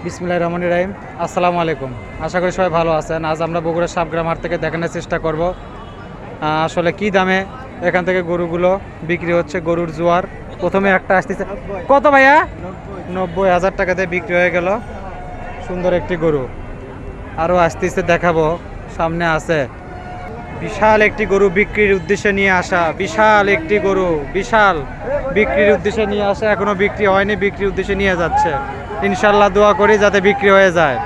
বিসমিল্লাহির রহমানির রহিম। আসসালামু আলাইকুম। আশা করি সবাই ভালো আছেন। আজ আমরা বগুড়া সাবগ্রাম হাট থেকে দেখানোর চেষ্টা করব আসলে কি দামে এখান থেকে গরুগুলো বিক্রি হচ্ছে। গরুর জোয়ার প্রথমে একটা আসতেছে কত ভাইয়া? 90,000 টাকাতে বিক্রি হয়ে গেল। সুন্দর একটি গরু আরও আসতেছে, দেখাবো। সামনে আছে বিশাল একটি গরু বিক্রির উদ্দেশ্যে নিয়ে আসা। বিশাল একটি গরু, বিশাল বিক্রির উদ্দেশ্যে নিয়ে আসা। এখনো বিক্রি হয়নি, বিক্রির উদ্দেশ্যে নিয়ে যাচ্ছে। ইনশাল্লাহ দোয়া করি যাতে বিক্রি হয়ে যায়।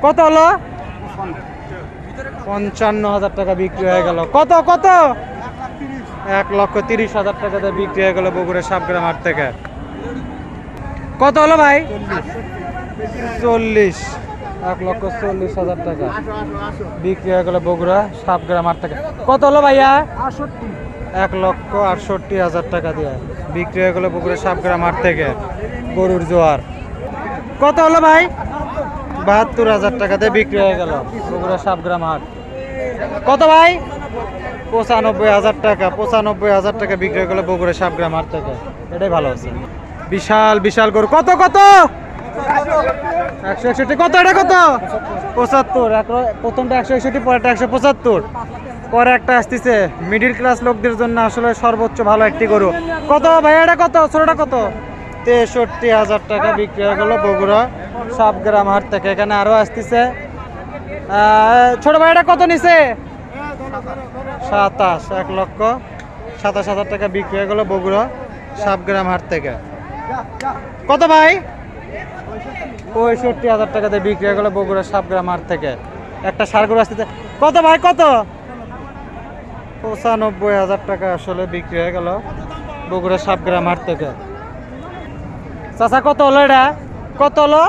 কত হলো? 55,000 টাকা বিক্রি হয়ে গেল। কত কত? 1,30,000 টাকাতে বিক্রি হয়ে গেল বগুড়া সাবগ্রাম হাট থেকে। কত হলো ভাই? 40। 1,40,000 টাকা বিক্রি হয়ে গেল বগুড়া সাবগ্রাম হাট থেকে। কত হলো ভাইয়া? 1,68,000 টাকা দিয়ে বিক্রি হয়ে গেল বগুড়া সাবগ্রাম হাট থেকে গরুর জোয়ার। কত হলো ভাই? 72,000 টাকাতে বিক্রি হয়ে গেল বগুড়া সাবগ্রাম হাট। কত ভাই? 95,000 টাকা। 95,000 টাকা বিক্রি হয়ে গেল বগুড়া সাবগ্রাম হাট থেকে। এটাই ভালো আছে। বিশাল বিশাল গরু। কত কত? 161। কত এটা? কত? 75। প্রথমটা 161, পরেরটা 175, পরে একটা আসতেছে। মিডিল ক্লাস লোকদের জন্য আসলে সর্বোচ্চ ভালো একটি গরু। কত ভাই এটা? কত ছোটটা? কত? 63,000 টাকা বিক্রি হয়ে গেল বগুড়া সাবগ্রাম হাট থেকে। এখানে আরো আসতেছে। ছোট ভাইটা কত নিছে? 27। 1,27,000 টাকা বিক্রি হয়ে গেল বগুড়া সাবগ্রাম হাট থেকে। কত ভাই? 65,000 টাকাতে বিক্রি হয়ে গেল বগুড়া সাবগ্রাম হাট থেকে। একটা ষাঁড় গরু আসতেছে। কত ভাই? কত? 95,000 টাকা আসলে বিক্রি হয়ে গেল বগুড়া সাবগ্রাম হাট থেকে। চাচা কত হলো এটা? কত হলো?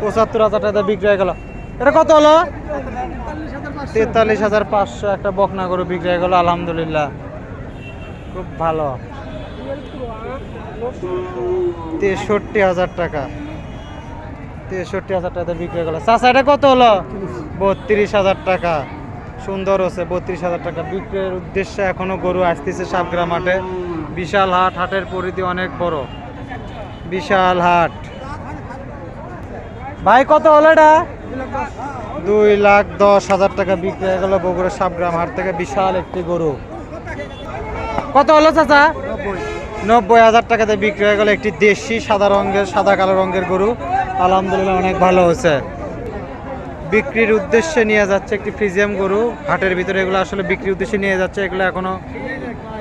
75,000 টাকা বিক্রি হয়ে গেল। এটা কত হলো? 43,500। একটা বকনা গরু বিক্রি হয়ে গেল। আলহামদুলিল্লাহ, খুব ভালো। 63,000 টাকা। 63,000 টাকা বিক্রি হয়ে গেল। চাচা এটা কত হলো? 32,000 টাকা। সুন্দর আছে। 32,000 টাকা বিক্রির উদ্দেশ্যে এখনো গরু আসতেছে সাবগ্রাম হাটে। বিশাল হাট, হাটের পরিধি অনেক বড়, বিশাল হাট। ভাই কত হলো এটা? 2,10,000 টাকা বিক্রি হয়ে গেল বগুড়া সাবগ্রাম হাট থেকে। বিশাল একটি গরু। কত হলো চাচা? 90,000 টাকাতে বিক্রি হয়ে গেল একটি দেশি সাদা রঙের, সাদা কালো রঙের গরু। আলহামদুলিল্লাহ, অনেক ভালো হয়েছে। বিক্রির উদ্দেশ্যে নিয়ে যাচ্ছে একটি ফ্রিজিয়াম গরু হাটের ভিতরে। এগুলো আসলে বিক্রির উদ্দেশ্যে নিয়ে যাচ্ছে। এগুলো এখনো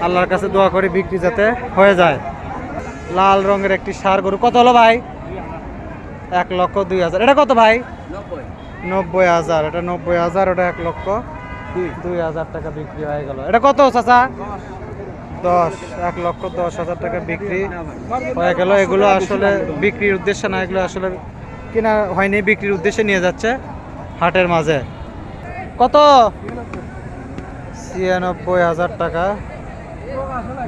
আল্লাহর কাছে দোয়া করে বিক্রি যাতে হয়ে যায়। লাল রঙের একটি ষাঁড় গরু। কত হলো ভাই? 1,02,000। এটা কত ভাই? 90,000। এটা 90,000। ওটা 1,02,000 টাকা বিক্রি হয়ে গেল। এটা কত চাচা? 10। 1,10,000 টাকা বিক্রি হয়ে গেল। এগুলো আসলে বিক্রির উদ্দেশ্যে না, এগুলো আসলে কেনা হয়নি, বিক্রির উদ্দেশ্যে নিয়ে যাচ্ছে হাটের মাঝে। কত? 96,000 টাকা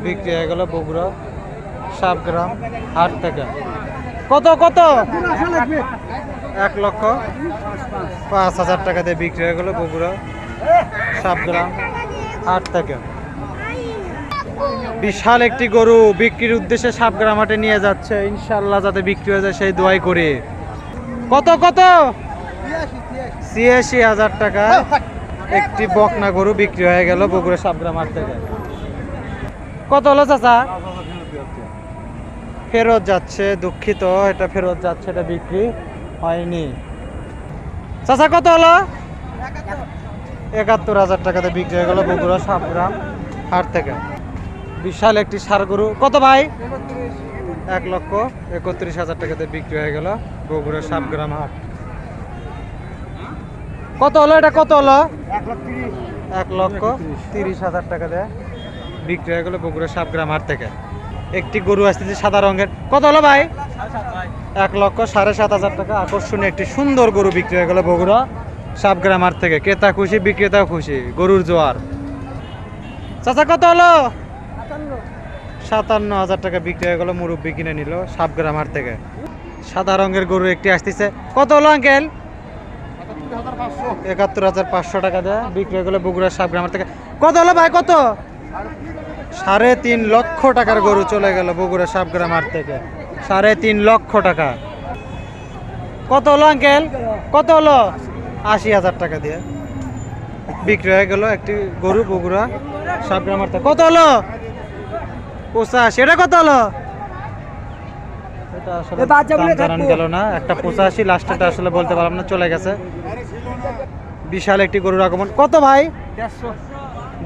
বিক্রি হয়ে গেল বগুড়া সাবগ্রাম হাট থেকে। কত কত? 1,05,000 টাকা দিয়ে বিক্রি হয়ে গেল বগুড়া সাবগ্রাম হাট থেকে। বিশাল একটি গরু বিক্রির উদ্দেশ্যে সাবগ্রাম হাটে নিয়ে যাচ্ছে। ইনশাল্লাহ যাতে বিক্রি হয়ে যায় সেই দোয়াই করি। কত কত? 86,000 টাকা একটি বকনা গরু বিক্রি হয়ে গেল বগুড়া সাবগ্রাম হাট থেকে। কত হলো চাচা? ফেরত যাচ্ছে, দুঃখিত, এটা ফেরত যাচ্ছে, এটা বিক্রি হয়নি। চাচা কত হলো? 71,000 টাকাতে বিক্রি হয়ে গেল বগুড়া সাবগ্রাম হাট থেকে। বিশাল একটি ষাঁড় গরু। কত ভাই? 1,31,000 টাকাতে বিক্রি হয়ে গেল বগুড়া সাবগ্রাম হাট। কত হলো এটা? কত হলো? 1,30,000 টাকা দিয়ে বিক্রি হয়ে গেল বগুড়া সাবগ্রাম হাট থেকে। একটি গরু আসতেছে সাদা রঙের। কত হলো ভাই? 1,07,500 টাকা। আকর্ষণীয় একটি সুন্দর গরু বিক্রি হয়ে গেল বগুড়া সাবগ্রাম হাট থেকে। ক্রেতা খুশি, বিক্রেতাও খুশি। গরুর জোয়ার। চাচা কত হলো? 57,000 টাকা বিক্রি হয়ে গেল। মুরব্বি কিনে নিল সাবগ্রাম হাট থেকে। সাদা রঙের গরু একটি আসতেছে। কত হলো আঙ্কেল? 71,500 টাকা দিয়ে বিক্রি হয়ে গেল বগুড়া সাবগ্রাম হাট থেকে। কত হলো ভাই? কত? 3.5 লক্ষ টাকার গরু চলে গেল বগুড়া সাবগ্রাম হাট থেকে। 3.5 লক্ষ টাকা। কত হলো আঙ্কেল, কত হলো? 80,000 টাকা দিয়ে বিক্রি হয়ে গেল একটি গরু বগুড়া সাবগ্রাম হাট থেকে। কত হলো? 85। এটা কত হলো? এটা আসলে দাম জানানো গেল না। একটা 85, লাস্টটা আসলে বলতে পারলাম না, চলে গেছে। বিশাল একটি গরুর আগমন। কত ভাই?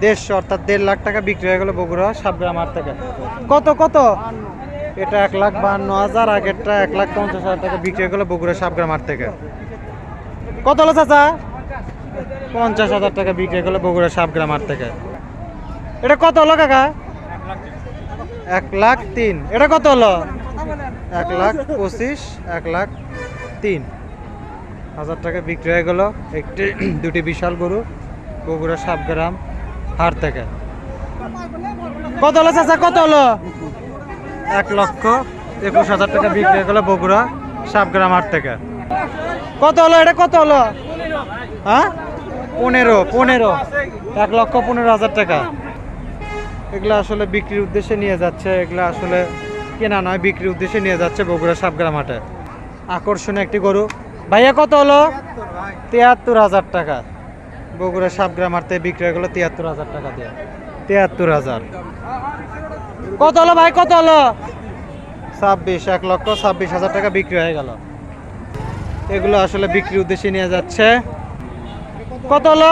150, অর্থাৎ 1.5 লাখ টাকা বিক্রি হয়ে গেল বগুড়া সাবগ্রাম হাট থেকে। কত কত? এটা 1,52,000, আগেরটা 1,50,000 টাকা বিক্রি হয়ে গেল বগুড়া সাবগ্রাম হাট থেকে। কত হলো চাচা? 50,000 টাকা বিক্রি হয়ে গেল বগুড়া সাবগ্রাম হাট থেকে। এটা কত হলো কাকা? 1,03,000। এটা কত হলো? 1,25,000, 1,03,000 টাকা বিক্রি হয়ে গেল একটি দুটি বিশাল গরু বগুড়া সাবগ্রাম হাট থেকে। কত হলো চাচা, কত হলো? 1,21,000 টাকা বিক্রি হয়ে গেল বগুড়া সাবগ্রাম হাট থেকে। কত হলো? এটা কত হলো? হ্যাঁ, 15, 1,15,000 টাকা। এগুলো আসলে বিক্রির উদ্দেশ্যে নিয়ে যাচ্ছে, এগুলো আসলে কেনা নয়, বিক্রির উদ্দেশ্যে নিয়ে যাচ্ছে বগুড়া সাবগ্রাম হাটে। আকর্ষণীয় একটি গরু। ভাইয়া কত হলো? 73,000 টাকা বগুড়া সাবগ্রাম হাট থেকে বিক্রি হয়ে গেল 73,000 টাকা দিয়ে। 73,000। কত হলো ভাই, কত হলো? 26, 1,26,000 টাকা বিক্রি হয়ে গেল। এগুলো আসলে বিক্রির উদ্দেশ্যে নিয়ে যাচ্ছে। কত হলো?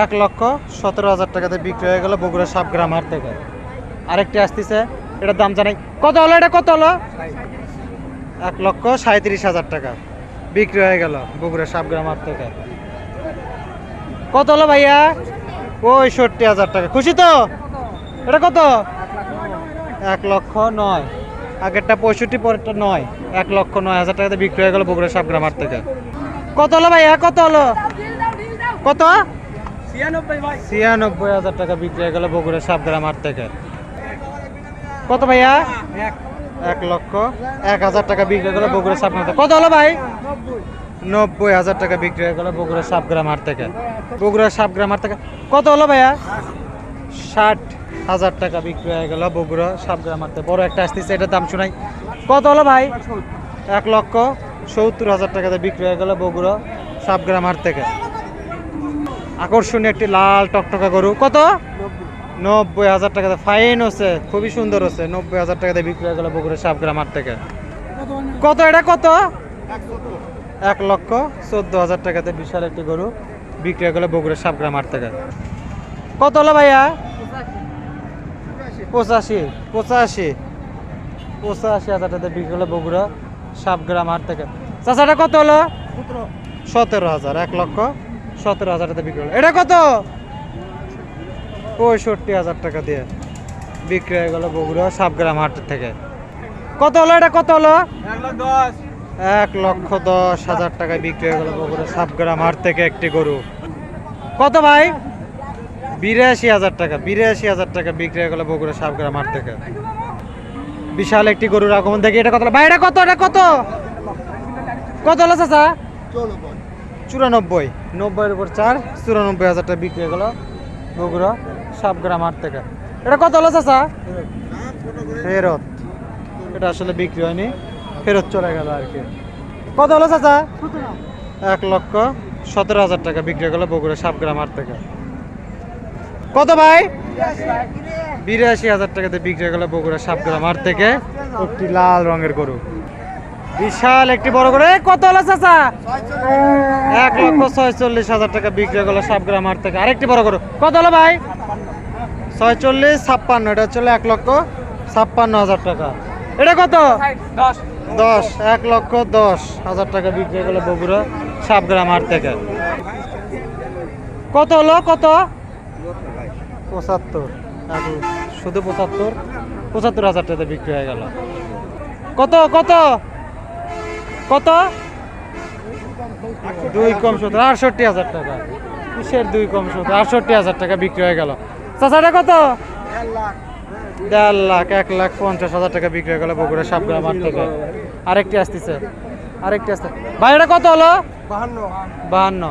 1,17,000 টাকাতে বিক্রি হয়ে গেল বগুড়া সাবগ্রাম হাট থেকে। আরেকটি আসতেছে, এটার দাম জানাই। কত হলো? এটা কত হলো? 1,37,000 টাকা বিক্রি হয়ে গেল বগুড়া সাবগ্রাম হাট থেকে। কত হলো ভাইয়া? 65,000 টাকা। খুশি তো? এটা কত? 1,09,000। আগেরটা 65, পরেরটা 9। 1,09,000 টাকাতে বিক্রি হয়ে গেল বগুড়া সাবগ্রাম হাট থেকে। কত হলো ভাইয়া, কত হলো? কত? 96,000 টাকা বিক্রি হয়ে গেল বগুড়া সাবগ্রাম হাট থেকে। কত ভাইয়া? 1,01,000 টাকা বিক্রি হয়ে গেল বগুড়া সাবগ্রাম হাট থেকে। কত হলো ভাই? 90,000 টাকা বিক্রি হয়ে গেল বগুড়া সাবগ্রাম হাট থেকে। বগুড়া সাবগ্রাম হাট থেকে। কত হলো ভাইয়া? 60,000 টাকা বিক্রি হয়ে গেল বগুড়া সাবগ্রাম হাট থেকে। বড় একটা আসতেছে, এটার দাম শুনাই। কত হলো ভাই? 1,70,000 টাকাতে বিক্রি হয়ে গেল বগুড়া সাবগ্রাম হাট থেকে। আকর্ষণীয় একটি লাল টকটকা গরু। কত? 90,000 টাকাতে। ফাইন হচ্ছে, খুবই সুন্দর হচ্ছে। 90,000 টাকাতে বিক্রি হয়ে গেল বগুড়া সাবগ্রাম হাট থেকে। কত? এটা কত? 1,14,000 টাকাতে বিশাল একটি গরু বিক্রি হয়ে গেল বগুড়া সাবগ্রাম হাট থেকে। কত হলো ভাইয়া? 85,000 টাকাতে বিক্রি হলো বগুড়া সাবগ্রাম হাট থেকে। চাচাটা কত হলো? 17,000। 1,17,000 টাকাতে বিক্রি হলো। এটা কত? 65,000 টাকা দিয়ে বিক্রি হয়ে গেল বগুড়া সাবগ্রাম হাট থেকে। কত হলো? এটা কত হলো? 1,10,000 টাকায় বিক্রি হয়ে গেল বগুড়া সাবগ্রাম হাট থেকে একটি গরু। কত ভাই? 82,000 টাকা। 82,000 টাকা বিক্রি হয়ে গেল বগুড়া সাবগ্রাম হাট থেকে। বিশাল একটি গরুর আগমন দেখি। এটা কত হলো ভাই? এটা কত? এটা কত? কত হলো চাচা? 94। 90-এর উপর 4, 94,000 টাকা বিক্রি হয়ে গেল বগুড়া সাবগ্রাম হাট থেকে। এটা কত হলো চাচা? ফেরত। এটা আসলে বিক্রি হয়নি, ফেরত চলে গেল আর কি। কত হলো চাচা? 1,17,000 টাকা বিক্রি হয়ে গেল বগুড়া সাবগ্রাম হাট থেকে। কত ভাই? 82,000 টাকাতে বিক্রি হয়ে গেল বগুড়া সাবগ্রাম হাট থেকে একটি লাল রঙের গরু। বিশাল একটি বড় গরু। কত হলো চাচা? 1,46,000 টাকা বিক্রি হয়ে গেল সাবগ্রাম হাট থেকে আরেকটি বড় গরু। কত হলো ভাই? 46, 56। এটা হচ্ছে 1,56,000 টাকা। এটা কত? 10। 1,10,000 টাকা বিক্রি হয়ে গেল বগুড়া সাবগ্রাম হাট থেকে। কত হলো? কত? 75। শুধু 75,000 টাকা বিক্রি হয়ে গেল। কত? কত? কত? 2 কম 70, 68,000 টাকা। কিসের 2 কম 70? 68,000 টাকা বিক্রি হয়ে গেল। চাচাটা কত? 1.5 লাখ। 1,50,000 টাকা বিক্রি হয়ে গেল বগুড়া সাবগ্রাম হাট থেকে। আরেকটি আসতেছে, আরেকটি আসতে। ভাই এটা কত হলো? 52।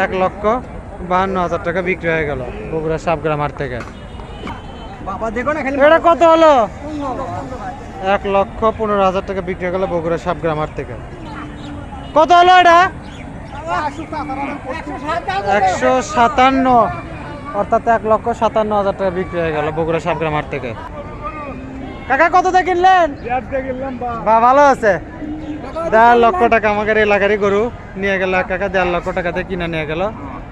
1,52,000 টাকা বিক্রি হয়ে গেল বগুড়া সাবগ্রাম হাট থেকে। এটা কত হলো? 1,15,000 টাকা বিক্রি হয়ে গেল বগুড়া সাবগ্রাম হাট থেকে। কত হলো এটা? 157, অর্থাৎ 1,57,000 টাকা বিক্রি হয়ে গেল বগুড়া সাবগ্রাম হাট থেকে। কাকা কততে কিনলেন? বা ভালো আছে। 1.5 লক্ষ টাকা আমাদের এলাকারই গরু নিয়ে গেল কাকা, 1.5 লক্ষ টাকাতে কিনে নিয়ে গেল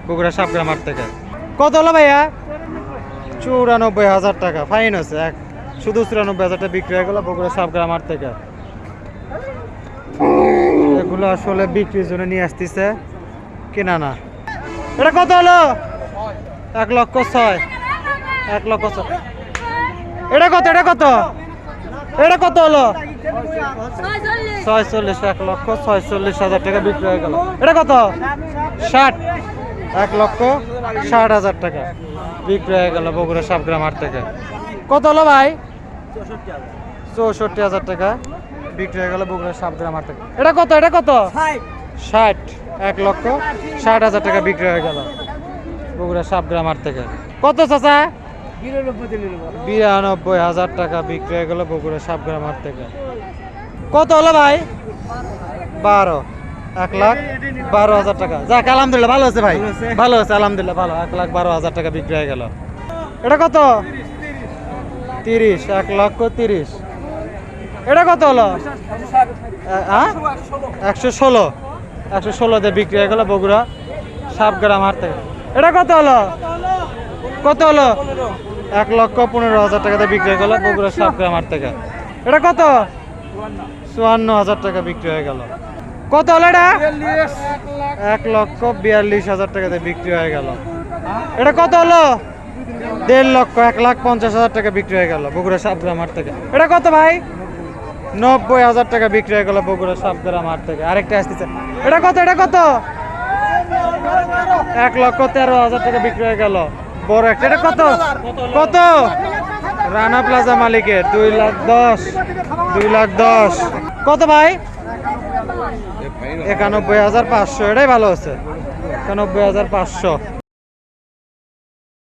বগুড়া সাবগ্রাম হাট থেকে। কত হলো ভাইয়া? 94,000 টাকা, ফাইন আছে। শুধু 94,000 টাকা বিক্রি হয়ে গেল বগুড়া সাবগ্রাম হাট থেকে। এগুলো আসলে বিক্রির জন্য নিয়ে আসতেছে, কিনা না। এটা কত হলো? 1,06,000, 1,06,000। এটা কত? এটা কত? এটা কত হলো? 46, 1,46,000 টাকা বিক্রি হয়ে গেল। এটা কত? 60, 1,60,000 টাকা বিক্রি হয়ে গেল বগুড়া সাবগ্রাম হাট থেকে। কত হলো ভাই? 64,000 টাকা বিক্রি হয়ে গেল বগুড়া সাবগ্রাম হাট থেকে। এটা কত? এটা কত? 60, 1,60,000 টাকা বিক্রি হয়ে গেল বগুড়া সাবগ্রাম হাট থেকে। কত চাচা? 92,000 টাকা বিক্রি হয়ে গেল বগুড়া সাবগ্রাম হাট থেকে। কত হলো ভাই? 12, 1,12,000 টাকা। যাক আলহামদুলিল্লাহ, ভালো আছে ভাই, ভালো আছে আলহামদুলিল্লাহ, ভালো। 1,12,000 টাকা বিক্রি হয়ে গেল। এটা কত? 30, 1,30,000। এটা কত হলো? 116, 116 দিয়ে বিক্রি হয়ে গেল বগুড়া সাবগ্রাম হাট থেকে। এটা কত হলো? কত হলো? 1,15,000 টাকাতে বিক্রি হয়ে গেল বগুড়া সাবগ্রাম হাট থেকে। এটা কত? 54,000 টাকা বিক্রি হয়ে গেল। কত হলো এটা? 1,42,000 টাকাতে বিক্রি হয়ে গেল। এটা কত হলো? 1.5 লক্ষ, 1,50,000 টাকা বিক্রি হয়ে গেল বগুড়া সাবগ্রাম হাট থেকে। এটা কত ভাই? 90,000 টাকা বিক্রি হয়ে গেল বগুড়া সাবগ্রাম হাট থেকে। আরেকটা আসতেছে। এটা কত? এটা কত? 1,13,000 টাকা বিক্রি হয়ে গেল বড় একটা। এটা কত? কত? রানা প্লাজা মালিকের 2,10,000, 2,10,000। কত ভাই? 91,500। এটাই ভালো আছে, 91,500।